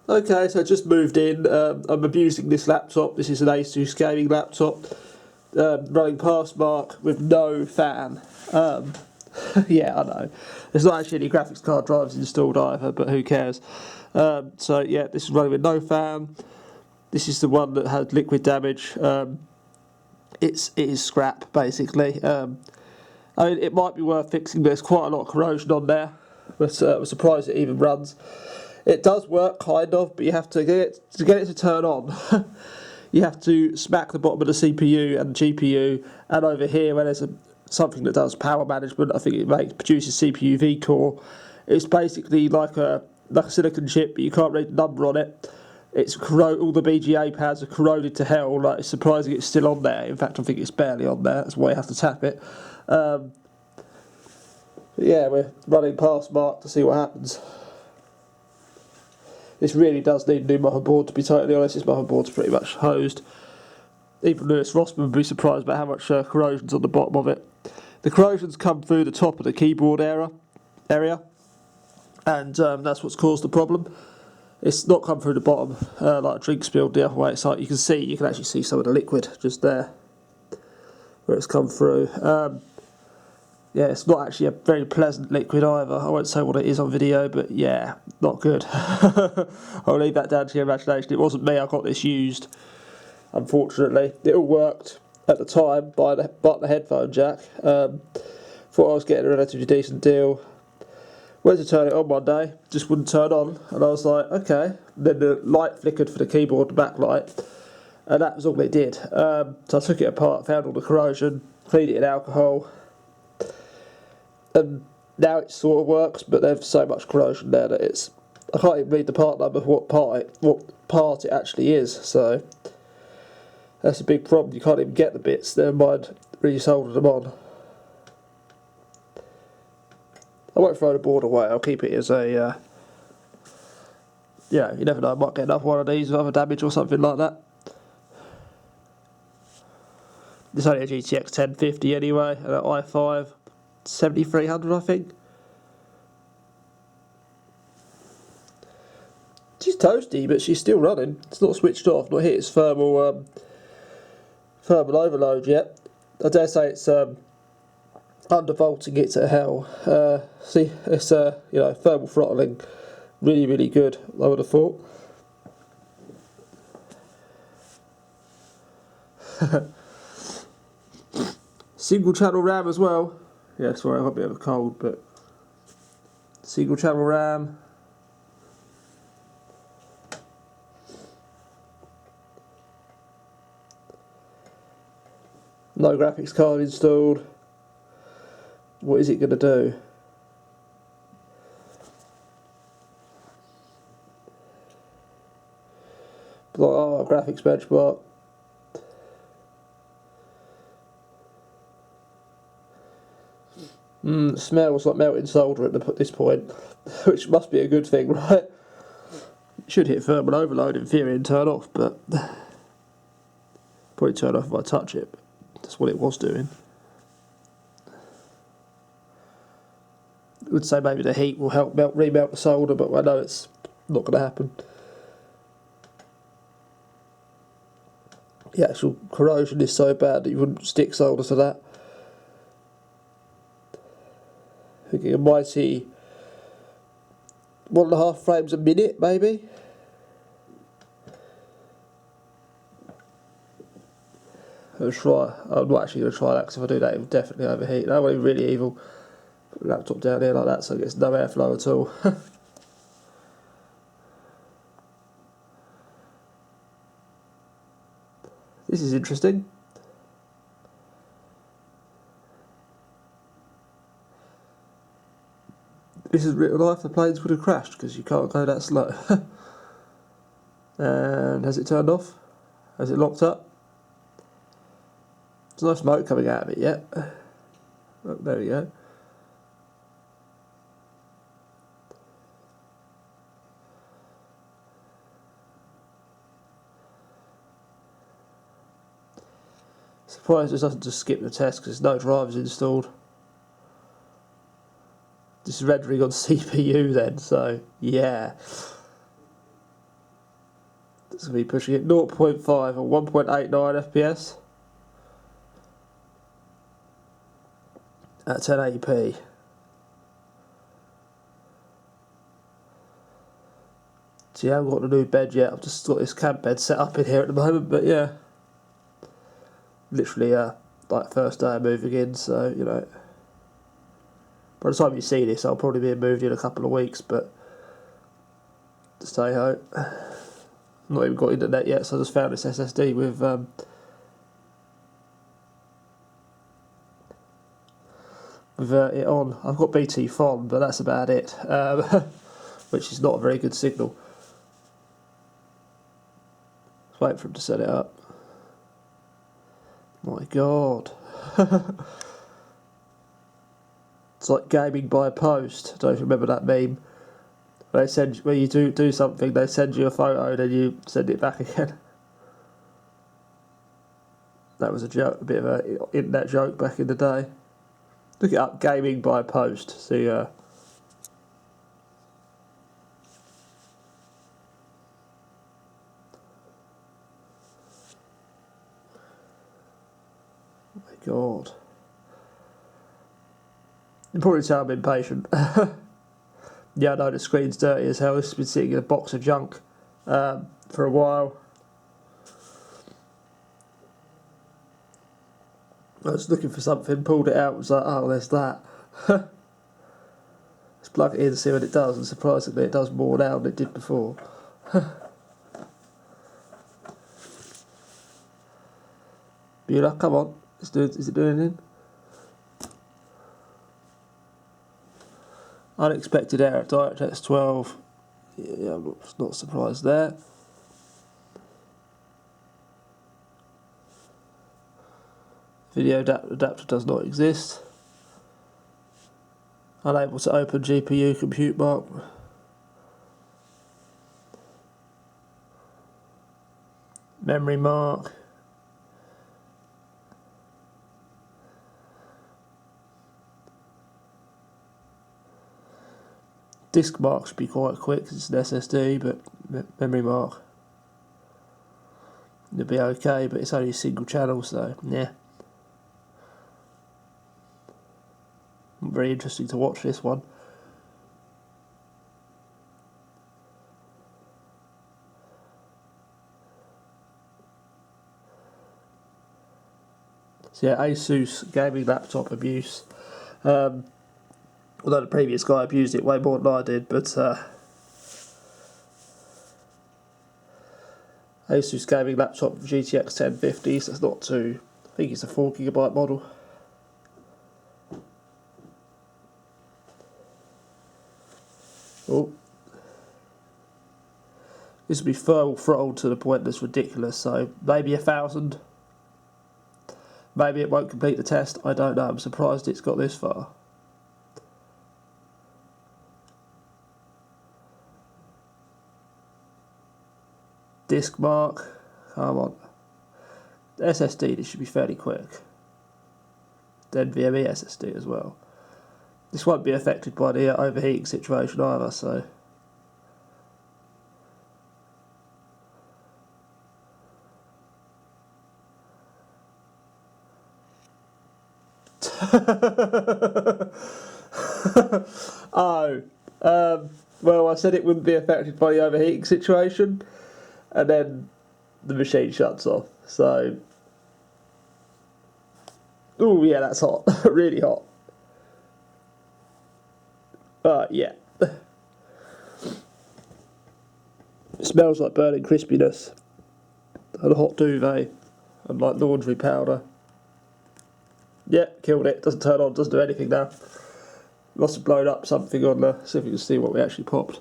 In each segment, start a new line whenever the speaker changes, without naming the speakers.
Okay, so I just moved in. I'm abusing this laptop. This is an Asus gaming laptop, running Passmark with no fan. Yeah, I know. There's not actually any graphics card drivers installed either, but who cares? So yeah, this is running with no fan. This is the one that had liquid damage. It is scrap basically. I mean, it might be worth fixing. There's quite a lot of corrosion on there, but I'm surprised it even runs. It does work, kind of, but you have to get it to turn on. You have to smack the bottom of the CPU and GPU, and over here, where there's something that does power management, I think it produces CPU V core. It's basically like a silicon chip, but you can't read the number on it. It's all the BGA pads are corroded to hell. Like, it's surprising it's still on there. In fact, I think it's barely on there. That's why you have to tap it. Yeah, we're running Passmark to see what happens. This really does need a new motherboard, to be totally honest. This motherboard's pretty much hosed. Even Lewis Rossman would be surprised about how much corrosion's on the bottom of it. The corrosion's come through the top of the keyboard area, and that's what's caused the problem. It's not come through the bottom, like a drink spilled the other way. It's like you can actually see some of the liquid just there, where it's come through. Yeah, it's not actually a very pleasant liquid either. I won't say what it is on video, but yeah, not good. I'll leave that down to your imagination. It wasn't me, I got this used, unfortunately. It all worked at the time, but the headphone jack. Thought I was getting a relatively decent deal. Went to turn it on one day, just wouldn't turn on, and I was like, okay. Then the light flickered for the keyboard, the backlight, and that was all it did. So I took it apart, found all the corrosion, cleaned it in alcohol, and now it sort of works, but there's so much corrosion there that I can't even read the part number for what part it actually is, so that's a big problem. You can't even get the bits, never mind re-soldering them on. I won't throw the board away, I'll keep it as a, you never know, I might get another one of these with other damage or something like that. It's only a GTX 1050 anyway, and an i5 7300 I think. She's toasty, but she's still running. It's not switched off, not hit its thermal overload yet. I dare say it's undervolting it to hell. See, it's thermal throttling, really, really good, I would have thought. Single channel RAM as well. Yeah, sorry, I got a bit of a cold, but single channel RAM. No graphics card installed. What is it going to do? Graphics benchmark. It smells like melting solder at this point, which must be a good thing, right? It should hit thermal overload in theory and turn off, but probably turn off if I touch it. That's what it was doing. I would say maybe the heat will help remelt the solder, but I know it's not going to happen. The actual corrosion is so bad that you wouldn't stick solder to that. Thinking a mighty 1.5 frames a minute, maybe. I'm not actually going to try that, because if I do that, it will definitely overheat. That would be really evil. Put the laptop down here like that so it gets no airflow at all. This is interesting. This is real life, the planes would have crashed because you can't go that slow. And has it turned off? Has it locked up? There's no smoke coming out of it yet. Oh, there we go. Surprised it doesn't just skip the test because there's no drivers installed. This is rendering on CPU then, so yeah. It's going to be pushing it 0.5 or 1.89 FPS at 1080p. See, I haven't got a new bed yet. I've just got this camp bed set up in here at the moment, but yeah, literally like first day of moving in, so you know, by the time you see this I'll probably be moved in a couple of weeks, but stay home. Not even got internet yet, so I just found this SSD with it on. I've got BT Fon, but that's about it, which is not a very good signal. Just wait for him to set it up. My God. It's like gaming by post. I don't know if you remember that meme. They send, when you do something, they send you a photo and then you send it back again. That was a joke, a bit of an internet joke back in the day. Look it up, gaming by post. See, oh my God. You can probably tell I'm impatient. Yeah, I know the screen's dirty as hell. This has been sitting in a box of junk for a while. I was looking for something, pulled it out, was like, oh, there's that. Let's plug it in and see what it does, and surprisingly it does more now than it did before. Beulah, come on. Is it doing anything? Unexpected error at DirectX 12. Yeah, I'm not surprised there. Video adapter does not exist. Unable to open GPU compute mark. Memory mark. Disk mark should be quite quick because it's an SSD, but memory mark it'll be okay, but it's only a single channel, so yeah. Very interesting to watch this one. So yeah, Asus gaming laptop abuse. Although the previous guy abused it way more than I did, but Asus gaming laptop GTX 1050, so it's not too, I think it's a 4GB model. Oh, this will be full throttled to the point that's ridiculous, so maybe 1,000. Maybe it won't complete the test, I don't know, I'm surprised it's got this far. Disk mark, come on. SSD, this should be fairly quick. Then NVMe SSD as well. This won't be affected by the overheating situation either, so. Oh, well, I said it wouldn't be affected by the overheating situation, and then the machine shuts off. So, oh yeah, that's hot, really hot. Yeah. It smells like burning crispiness, and a hot duvet, and like laundry powder. Yeah, killed it. Doesn't turn on, doesn't do anything now. Must have blown up something on there. See if we can see what we actually popped.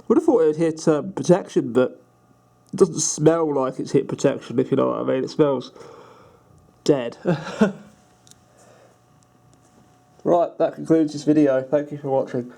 Would have thought it would hit protection, but it doesn't smell like it's hit protection, if you know what I mean. It smells dead. Right, that concludes this video. Thank you for watching.